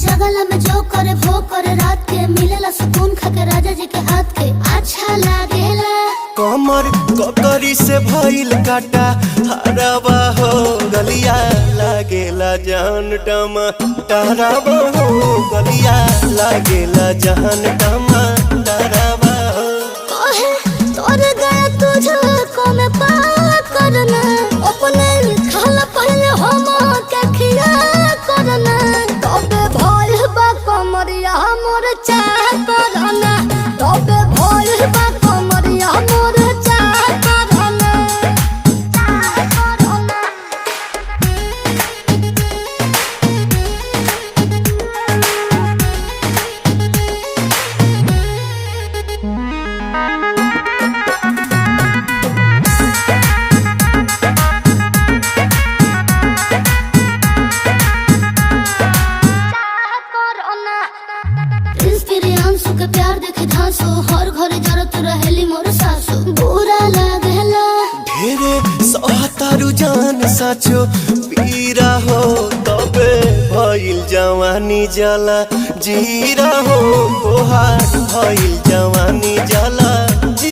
जगला में जो करे वो करे रात के मिलेला सुकून खाके राजा जी के हाथ के अच्छा लागेला। कमर ककरी से भइल काटा हराबा हो गलिया लागेला जान टमा डराबा हो गलिया लागेला जान टमा डराबा हो। कहे तोर गया तुझको मैं पार करना अपने खाला पहले हम के खिया करना तबे भइल बा कमरिया मोर चाह करना तबे भइल बा कमरिया मोर चाह करना चाह करना। प्रियांशु के प्यार देखे धांसो हर घरे जरत रहेली मोर सासु बुरा लागेला। ढेरे सहतारू जान साचो पीरा हो तबे भइल जवानी जला जीरा हो तोहार भइल जवानी जला।